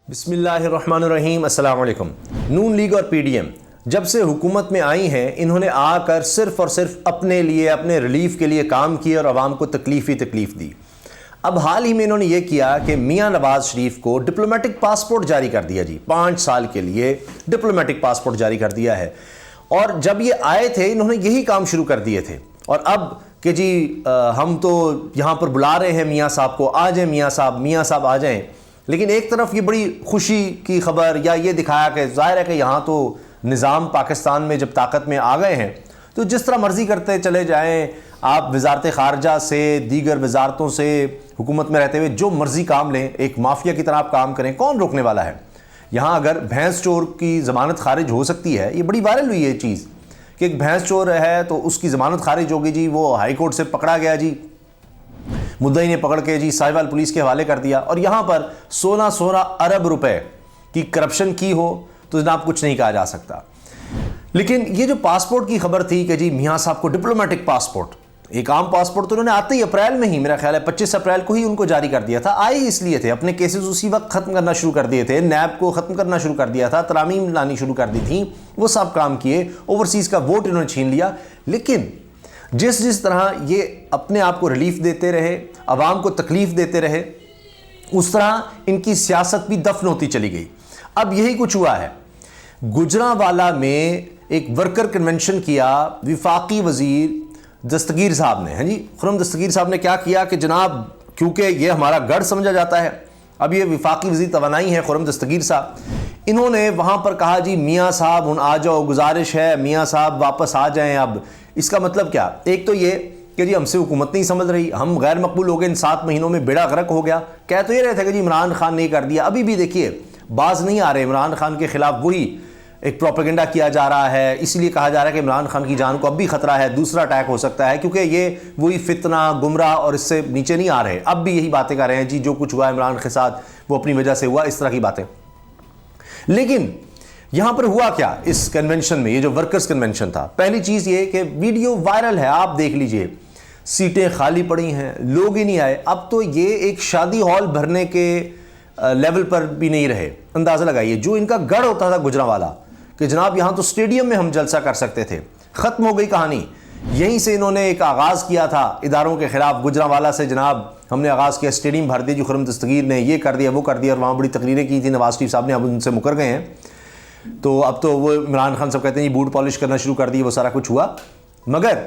बिस्मिल्लाहिर्रहमानिर्रहीम। अस्सलाम वालेकुम। नून लीग और पीडीएम जब से हुकूमत में आई हैं, इन्होंने आकर सिर्फ़ और सिर्फ अपने लिए, अपने रिलीफ के लिए काम किया और आवाम को तकलीफ़ ही तकलीफ़ दी। अब हाल ही में इन्होंने ये किया कि मियाँ नवाज़ शरीफ को डिप्लोमेटिक पासपोर्ट जारी कर दिया जी, 5 साल के लिए डिप्लोमेटिक पासपोर्ट जारी कर दिया है। और जब ये आए थे इन्होंने यही काम शुरू कर दिए थे। और अब कि जी हम तो यहाँ पर बुला रहे हैं मियाँ साहब को, आ जाएँ मियाँ साहब आ जाएँ। लेकिन एक तरफ ये बड़ी खुशी की खबर या ये दिखाया कि ज़ाहिर है कि यहाँ तो निज़ाम पाकिस्तान में जब ताकत में आ गए हैं तो जिस तरह मर्ज़ी करते चले जाएं, आप वजारत ख़ारजा से दीगर वजारतों से हुकूमत में रहते हुए जो मर्ज़ी काम लें, एक माफिया की तरह आप काम करें, कौन रोकने वाला है। यहाँ अगर भैंस चोर की ज़मानत खारिज हो सकती है, ये बड़ी वायरल हुई है चीज़ कि एक भैंस चोर है तो उसकी ज़मानत खारिज होगी जी, वो हाई कोर्ट से पकड़ा गया जी, मुद्दई ने पकड़ के जी साहिवाल पुलिस के हवाले कर दिया। और यहाँ पर 16 अरब रुपए की करप्शन की हो तो जनाब कुछ नहीं कहा जा सकता। लेकिन ये जो पासपोर्ट की खबर थी कि जी मियाँ साहब को डिप्लोमेटिक पासपोर्ट, एक आम पासपोर्ट तो उन्होंने आते ही अप्रैल में ही, मेरा ख्याल है 25 अप्रैल को ही उनको जारी कर दिया था। आए इसलिए थे, अपने केसेस उसी वक्त ख़त्म करना शुरू कर दिए थे, नैब को ख़त्म करना शुरू कर दिया था, तरामीम लानी शुरू कर दी थी, वो सब काम किए, ओवरसीज़ का वोट इन्होंने छीन लिया। लेकिन जिस तरह ये अपने आप को रिलीफ देते रहे, अवाम को तकलीफ देते रहे, उस तरह इनकी सियासत भी दफन होती चली गई। अब यही कुछ हुआ है। गुजरांवाला में एक वर्कर कन्वेंशन किया विफाकी वजीर दस्तगीर साहब ने। हाँ जी, खुर्रम दस्तगीर साहब ने क्या किया कि जनाब क्योंकि ये हमारा गढ़ समझा जाता है, अब ये विफाकी वजीर तवानाई है खुर्रम दस्तगीर साहब, इन्होंने वहाँ पर कहा जी मियाँ साहब हुन आ जाओ, गुजारिश है मियाँ साहब वापस आ जाएं। अब इसका मतलब क्या, एक तो ये कि जी हमसे हुकूमत नहीं समझ रही, हम गैर मकबूल हो गए, इन 7 महीनों में बेड़ा गर्क हो गया। कह तो ये रहे थे कि जी इमरान खान ने कर दिया, अभी भी देखिए बाज नहीं आ रहे। इमरान खान के खिलाफ वही एक प्रोपेगेंडा किया जा रहा है, इसलिए कहा जा रहा है कि इमरान खान की जान को अब भी खतरा है, दूसरा अटैक हो सकता है, क्योंकि ये वही फितना गुमराह और इससे नीचे नहीं आ रहे। अब भी यही बातें कर रहे हैं जी जो कुछ हुआ इमरान के साथ वो अपनी वजह से हुआ, इस तरह की बातें। लेकिन यहां पर हुआ क्या इस कन्वेंशन में, ये जो वर्कर्स कन्वेंशन था, पहली चीज ये कि वीडियो वायरल है, आप देख लीजिए, सीटें खाली पड़ी हैं, लोग ही नहीं आए। अब तो ये एक शादी हॉल भरने के लेवल पर भी नहीं रहे। अंदाजा लगाइए, जो इनका गढ़ होता था गुजरांवाला कि जनाब यहां तो स्टेडियम में हम जलसा कर सकते थे, खत्म हो गई कहानी। यहीं से इन्होंने एक आगाज किया था इदारों के खिलाफ, गुजरांवाला से जनाब हमने आगाज किया, स्टेडियम भर दिया जी, खुर्रम दस्तगीर ने ये कर दिया वो कर दिया, और वहां बड़ी तकरीरें की थी नवाज शरीफ साहब ने, अब उनसे मुकर गए हैं। तो अब तो वो इमरान खान सब कहते हैं जी बूट पॉलिश करना शुरू कर दिए, वो सारा कुछ हुआ। मगर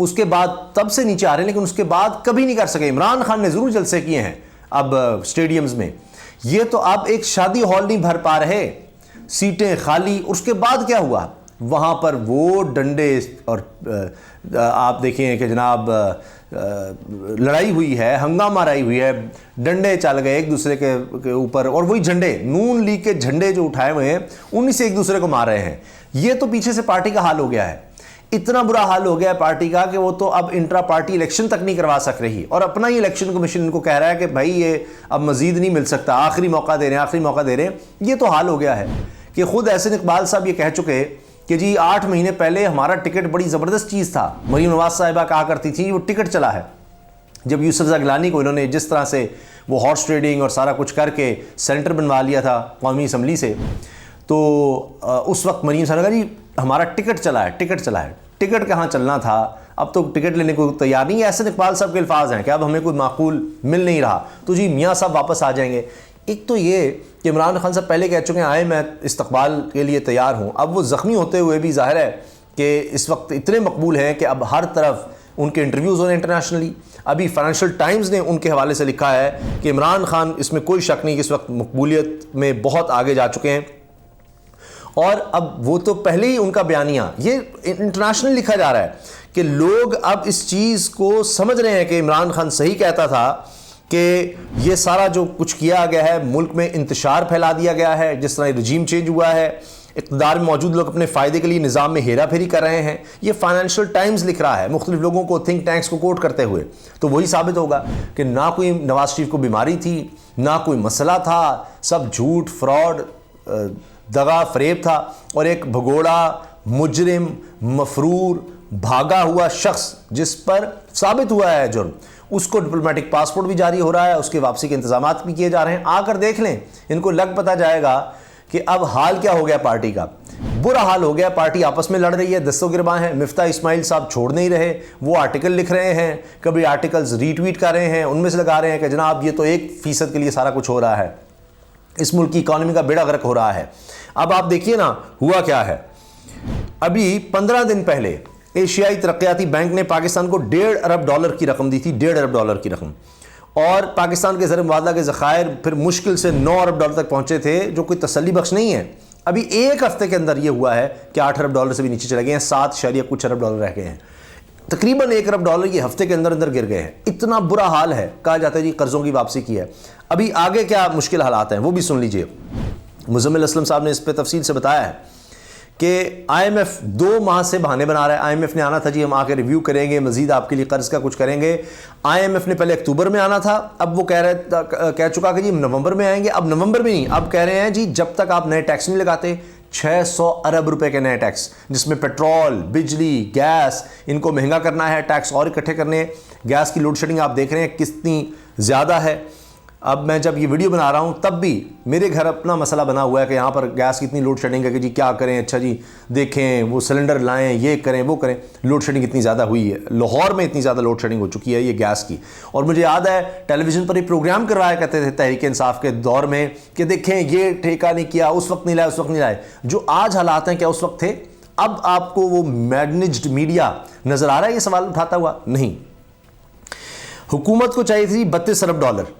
उसके बाद तब से नीचे आ रहे हैं, लेकिन उसके बाद कभी नहीं कर सके। इमरान खान ने जरूर जलसे किए हैं अब स्टेडियम्स में, ये तो अब एक शादी हॉल नहीं भर पा रहे, सीटें खाली। उसके बाद क्या हुआ, वहाँ पर वो डंडे और आप देखें कि जनाब लड़ाई हुई है, हंगामा रही हुई है, डंडे चल गए एक दूसरे के ऊपर, और वही झंडे, नून लीग के झंडे जो उठाए हुए हैं उन्हीं से एक दूसरे को मार रहे हैं। ये तो पीछे से पार्टी का हाल हो गया है, इतना बुरा हाल हो गया है पार्टी का कि वो तो अब इंट्रा पार्टी इलेक्शन तक नहीं करवा सक रही, और अपना ही इलेक्शन कमीशन इनको कह रहा है कि भाई ये अब मजीद नहीं मिल सकता, आखिरी मौका दे रहे हैं। ये तो हाल हो गया है कि खुद एहसन इकबाल साहब ये कह चुके कि जी 8 महीने पहले हमारा टिकट बड़ी ज़बरदस्त चीज़ था, मरीम नवाज साहिबा कहा करती थी वो टिकट चला है। जब यूसुफ गिलानी को इन्होंने जिस तरह से वो हॉर्स ट्रेडिंग और सारा कुछ करके सेंटर बनवा लिया था कौमी असम्बली से, तो उस वक्त मरीम साहब ने कहा जी हमारा टिकट चला है। टिकट कहाँ चलना था, अब तो टिकट लेने को तैयार नहीं है। एहसन इकबाल साहब के अल्फाज हैं कि अब हमें कोई माकूल मिल नहीं रहा, तो जी मियाँ साहब वापस आ जाएंगे। एक तो ये कि इमरान खान साहब पहले कह चुके हैं आए मैं इस्तकबाल के लिए तैयार हूँ, अब वो ज़ख्मी होते हुए भी जाहिर है कि इस वक्त इतने मकबूल हैं कि अब हर तरफ उनके इंटरव्यूज़ हो रहे हैं इंटरनेशनली। अभी फाइनेंशियल टाइम्स ने उनके हवाले से लिखा है कि इमरान खान, इसमें कोई शक नहीं कि इस वक्त मकबूलियत में बहुत आगे जा चुके हैं। और अब वो तो पहले ही उनका बयानिया ये इंटरनेशनल लिखा जा रहा है कि लोग अब इस चीज़ को समझ रहे हैं कि इमरान खान सही कहता था कि ये सारा जो कुछ किया गया है, मुल्क में इंतशार फैला दिया गया है, जिस तरह रजीम चेंज हुआ है, इक़्तिदार में मौजूद लोग अपने फ़ायदे के लिए निज़ाम में हेरा फेरी कर रहे हैं। ये फाइनेंशियल टाइम्स लिख रहा है मुख्तलिफ लोगों को, थिंक टैंक्स को कोट करते हुए। तो वही साबित होगा कि ना कोई नवाज शरीफ को बीमारी थी, ना कोई मसला था, सब झूठ, फ्रॉड, दगा फरेब था, और एक भगोड़ा मुजरिम मफरूर भागा हुआ शख्स जिस पर साबित हुआ है जुर्म, उसको डिप्लोमेटिक पासपोर्ट भी जारी हो रहा है, उसके वापसी के इंतजाम भी किए जा रहे हैं। आकर देख लें, इनको लग पता जाएगा कि अब हाल क्या हो गया पार्टी का। बुरा हाल हो गया, पार्टी आपस में लड़ रही है, दस्तों गिरबां हैं। मिफ्ता इस्माइल साहब छोड़ नहीं रहे, वो आर्टिकल लिख रहे हैं, कभी आर्टिकल्स रीट्वीट कर रहे हैं, उनमें से लगा रहे हैं कि जनाब ये तो 1% के लिए सारा कुछ हो रहा है, इस मुल्क की इकॉनमी का बेड़ा गर्क हो रहा है। अब आप देखिए ना हुआ क्या है। अभी 15 दिन पहले एशियाई तरक्याती बैंक ने पाकिस्तान को $1.5 अरब की रकम दी थी, $1.5 अरब की रकम, और पाकिस्तान के ज़र मुबादला के ज़खायर फिर मुश्किल से $9 अरब तक पहुंचे थे, जो कोई तसल्ली बख्श नहीं है। अभी एक हफ्ते के अंदर ये हुआ है कि $8 अरब से भी नीचे चले गए हैं, 7 कुछ अरब रह गए हैं। तकरीबन $1 अरब ये हफ्ते के अंदर अंदर गिर गए हैं। इतना बुरा हाल है, कहा जाता है जी कर्जों की वापसी की है। अभी आगे क्या मुश्किल हालात हैं वो भी सुन लीजिए। मुज़म्मिल असलम साहब ने इस पर तफसील से बताया है कि IMF 2 माह से बहाने बना रहा है। IMF ने आना था जी, हम आके रिव्यू करेंगे, मजीद आपके लिए कर्ज का कुछ करेंगे। IMF ने पहले अक्टूबर में आना था, अब वो कह चुका कि जी नवंबर में आएंगे। अब नवंबर में नहीं, अब कह रहे हैं जी जब तक आप नए टैक्स नहीं लगाते, 600 अरब रुपए के नए टैक्स, जिसमें पेट्रोल, बिजली, गैस, इनको महंगा करना है, टैक्स और इकट्ठे करने हैं। गैस की लोड शेडिंग आप देख रहे हैं कितनी ज़्यादा है। अब मैं जब ये वीडियो बना रहा हूँ तब भी मेरे घर अपना मसला बना हुआ है कि यहाँ पर गैस की इतनी लोड शेडिंग है कि जी क्या करें। अच्छा जी देखें, वो सिलेंडर लाएं, ये करें, वो करें। लोड शेडिंग इतनी ज़्यादा हुई है, लाहौर में इतनी ज़्यादा लोड शेडिंग हो चुकी है ये गैस की। और मुझे याद है टेलीविज़न पर एक प्रोग्राम करवाया करते थे तहरीक इंसाफ के दौर में कि देखें ये ठेका नहीं किया, उस वक्त नहीं लाए, उस वक्त नहीं लाए। जो आज हालात हैं क्या उस वक्त थे? अब आपको वो मैनेज्ड मीडिया नज़र आ रहा है ये सवाल उठाता हुआ? नहीं। हुकूमत को चाहिए थी $32 अरब,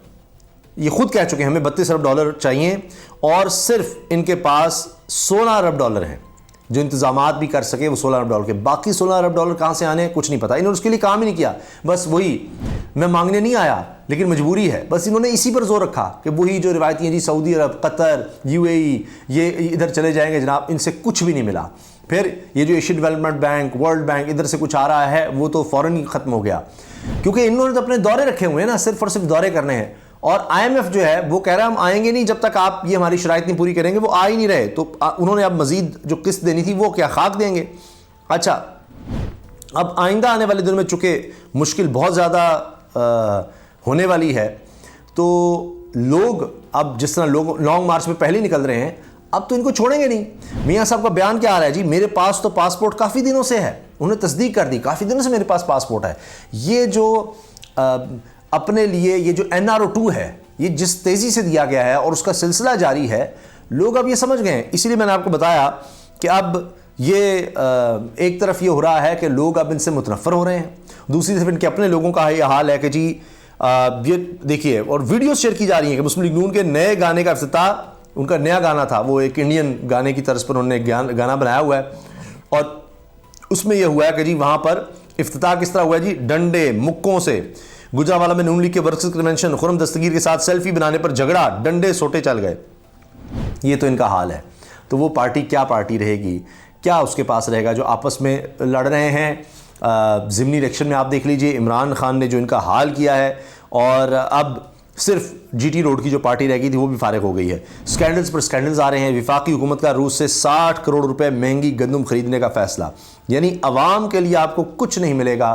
ये खुद कह चुके हैं हमें $32 अरब चाहिए, और सिर्फ इनके पास $16 अरब हैं जो इंतजामात भी कर सके वो $16 अरब के। बाकी $16 अरब कहाँ से आने कुछ नहीं पता। इन्होंने उसके लिए काम ही नहीं किया। बस वही, मैं मांगने नहीं आया लेकिन मजबूरी है, बस इन्होंने इसी पर जोर रखा कि वही जो रिवायती हैं जी सऊदी अरब, कतर, UAE, ये इधर चले जाएंगे जनाब, इनसे कुछ भी नहीं मिला। फिर ये जो Asian development bank, world bank, इधर से कुछ आ रहा है वो तो फ़ौरन ही ख़त्म हो गया, क्योंकि इन्होंने तो अपने दौरे रखे हुए हैं ना, सिर्फ और सिर्फ दौरे करने हैं। और IMF जो है वो कह रहा है हम आएंगे नहीं जब तक आप ये हमारी शराइत नहीं पूरी करेंगे। वो आ ही नहीं रहे, तो उन्होंने अब मजीद जो किस्त देनी थी वो क्या खाक देंगे? अच्छा, अब आइंदा आने वाले दिनों में चूँकि मुश्किल बहुत ज़्यादा होने वाली है, तो लोग अब जिस तरह लोग लॉन्ग मार्च में पहले निकल रहे हैं, अब तो इनको छोड़ेंगे नहीं। मियाँ साहब का बयान क्या आ रहा है जी, मेरे पास तो पासपोर्ट काफ़ी दिनों से है, उन्होंने तस्दीक कर दी, काफ़ी दिनों से मेरे पास पासपोर्ट है। ये जो अपने लिए ये जो NRO2 है, ये जिस तेज़ी से दिया गया है और उसका सिलसिला जारी है, लोग अब ये समझ गए हैं। इसीलिए मैंने आपको बताया कि अब ये एक तरफ ये हो रहा है कि लोग अब इनसे मुतनफ़र हो रहे हैं, दूसरी तरफ इनके अपने लोगों का ये हाल है कि जी ये देखिए, और वीडियो शेयर की जा रही है कि मुस्लिम लीग नून के नए गाने का इफ्तिताह, उनका नया गाना था, वो एक इंडियन गाने की तर्ज पर उन्होंने गाना बनाया हुआ है, और उसमें यह हुआ है कि जी वहाँ पर इफ्तिताह किस तरह हुआ है जी, डंडे मुक्कों से। गुजरांवाला में नून लीग के वर्कर्स कन्वेंशन, खुर्रम दस्तगीर के साथ सेल्फी बनाने पर झगड़ा, डंडे सोटे चल गए। ये तो इनका हाल है। तो वो पार्टी क्या पार्टी रहेगी, क्या उसके पास रहेगा जो आपस में लड़ रहे हैं। ज़िमनी इलेक्शन में आप देख लीजिए इमरान खान ने जो इनका हाल किया है, और अब सिर्फ GT रोड की जो पार्टी रह गई थी वो भी फारिग हो गई है। स्कैंडल्स पर स्कैंडल्स आ रहे हैं। विफाकी हुकूमत का रूस से 60 करोड़ रुपए महंगी गंदम खरीदने का फैसला, यानी अवाम के लिए आपको कुछ नहीं मिलेगा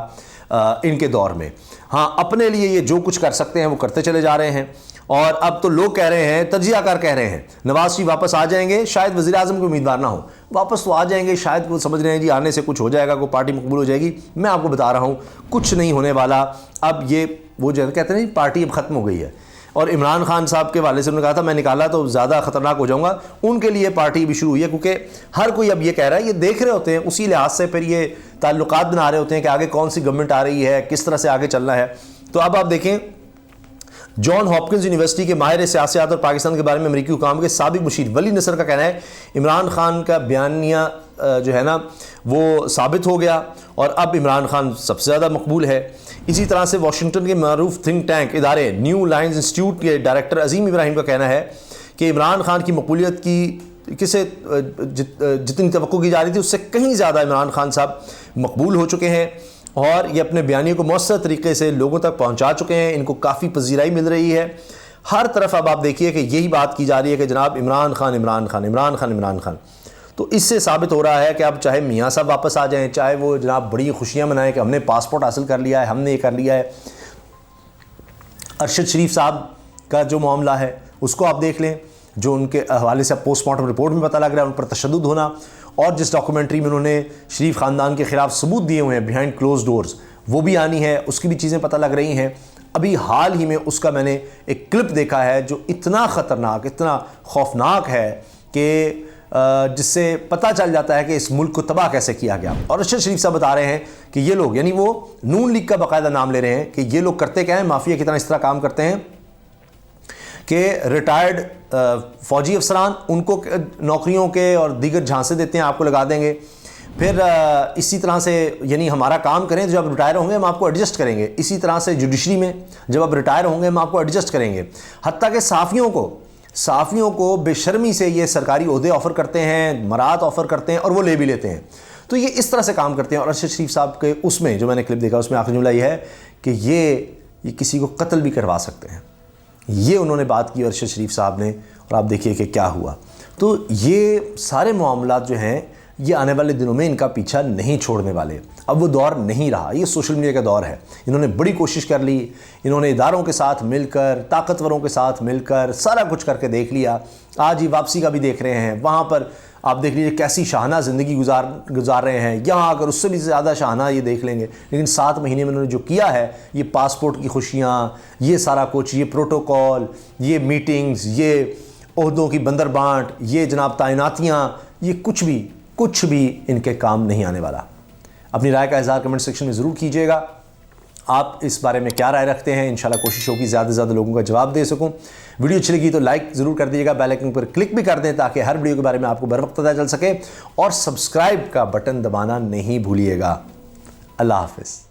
इनके दौर में। हाँ, अपने लिए ये जो कुछ कर सकते हैं वो करते चले जा रहे हैं। और अब तो लोग कह रहे हैं, तजियाकार कह रहे हैं, नवाज शरीफ वापस आ जाएंगे, शायद वज़ीर आज़म के उम्मीदवार ना हो, वापस तो आ जाएंगे, शायद वो समझ रहे हैं जी आने से कुछ हो जाएगा, कोई पार्टी मकबूल हो जाएगी। मैं आपको बता रहा हूँ कुछ नहीं होने वाला। अब ये वो जो कहते हैं पार्टी अब ख़त्म हो गई है। और इमरान खान साहब के वाले से उन्होंने कहा था मैं निकाला तो ज़्यादा ख़तरनाक हो जाऊँगा, उनके लिए पार्टी भी शुरू हुई है, क्योंकि हर कोई अब ये कह रहा है, ये देख रहे होते हैं, उसी लिहाज से फिर ये ताल्लुकात बना रहे होते हैं कि आगे कौन सी गवर्नमेंट आ रही है, किस तरह से आगे चलना है। तो अब आप देखें, जॉन हॉपकिंस यूनिवर्सिटी के माहिर सियासत और पाकिस्तान के बारे में अमरीकी हुकाम के साबिक मुशीर वली नसर का कहना है इमरान खान का बयानिया जो है ना वो साबित हो गया, और अब इमरान खान सबसे ज़्यादा मकबूल है। इसी तरह से वाशिंगटन के मरूफ थिंक टैंक इदारे न्यू लाइन्स इंस्टीट्यूट के डायरेक्टर अजीम इब्राहिम का कहना है कि इमरान खान की मकबूलियत की किसे जितनी तवक्को की जा रही थी उससे कहीं ज़्यादा इमरान खान साहब मकबूल हो चुके हैं, और ये अपने बयानियों को मौसर तरीके से लोगों तक पहुंचा चुके हैं। इनको काफ़ी पजीराई मिल रही है हर तरफ। अब आप देखिए कि यही बात की जा रही है कि जनाब इमरान खान इमरान खान इमरान खान इमरान खान। तो इससे साबित हो रहा है कि अब चाहे मियाँ साहब वापस आ जाएं, चाहे वो जनाब बड़ी खुशियाँ मनाएं कि हमने पासपोर्ट हासिल कर लिया है, हमने ये कर लिया है, अरशद शरीफ साहब का जो मामला है उसको आप देख लें, जो उनके हवाले से पोस्टमार्टम रिपोर्ट में पता लग रहा है उन पर तशद्दुद होना, और जिस डॉक्यूमेंट्री में उन्होंने शरीफ ख़ानदान के ख़िलाफ़ सबूत दिए हुए हैं बिहाइंड क्लोज डोर्स, वो भी आनी है, उसकी भी चीज़ें पता लग रही हैं। अभी हाल ही में उसका मैंने एक क्लिप देखा है जो इतना ख़तरनाक, इतना खौफनाक है कि जिससे पता चल जाता है कि इस मुल्क को तबाह कैसे किया गया। और अरशद शरीफ साहब बता रहे हैं कि ये लोग, यानी वो नून लीग का बाकायदा नाम ले रहे हैं कि ये लोग करते क्या हैं, माफिया की तरह इस तरह काम करते हैं कि रिटायर्ड फ़ौजी अफसरान उनको नौकरियों के और दीगर झांसे देते हैं, आपको लगा देंगे, फिर इसी तरह से यानी हमारा काम करें तो जब रिटायर होंगे हम आपको एडजस्ट करेंगे, इसी तरह से जुडिशरी में जब आप रिटायर होंगे हम आपको एडजस्ट करेंगे। हत्ता कि साफ़ियों को बेशर्मी से ये सरकारी ओहदे ऑफ़र करते हैं, मरात ऑफ़र करते हैं और वो ले भी लेते हैं। तो ये इस तरह से काम करते हैं। और अरशद शरीफ साहब के उसमें जो मैंने क्लिप देखा उसमें आखिरी जुमला ये है कि ये किसी को कत्ल भी करवा सकते हैं। ये उन्होंने बात की अरशद शरीफ साहब ने, और आप देखिए कि क्या हुआ। तो ये सारे मामलात जो हैं ये आने वाले दिनों में इनका पीछा नहीं छोड़ने वाले। अब वो दौर नहीं रहा, ये सोशल मीडिया का दौर है। इन्होंने बड़ी कोशिश कर ली, इन्होंने इदारों के साथ मिलकर, ताकतवरों के साथ मिलकर सारा कुछ करके देख लिया। आज ही वापसी का भी देख रहे हैं, वहाँ पर आप देख लीजिए कैसी शाहाना ज़िंदगी गुजार रहे हैं। यहाँ आकर उससे भी ज़्यादा शाहाना ये देख लेंगे। लेकिन 7 महीने में उन्होंने जो किया है, ये पासपोर्ट की खुशियाँ, ये सारा कुछ, ये प्रोटोकॉल, ये मीटिंग्स, ये ओहदों की बंदरबांट, ये जनाब तैनातियाँ, ये कुछ भी इनके काम नहीं आने वाला। अपनी राय का इज़हार कमेंट सेक्शन में ज़रूर कीजिएगा। आप इस बारे में क्या राय रखते हैं? इंशाल्लाह कोशिश होगी ज़्यादा से ज़्यादा लोगों का जवाब दे सकूं। वीडियो अच्छी लगी तो लाइक ज़रूर कर दीजिएगा, बेल आइकन पर क्लिक भी कर दें ताकि हर वीडियो के बारे में आपको बर वक्त पता चल सके, और सब्सक्राइब का बटन दबाना नहीं भूलिएगा। अल्लाह हाफ़िज़।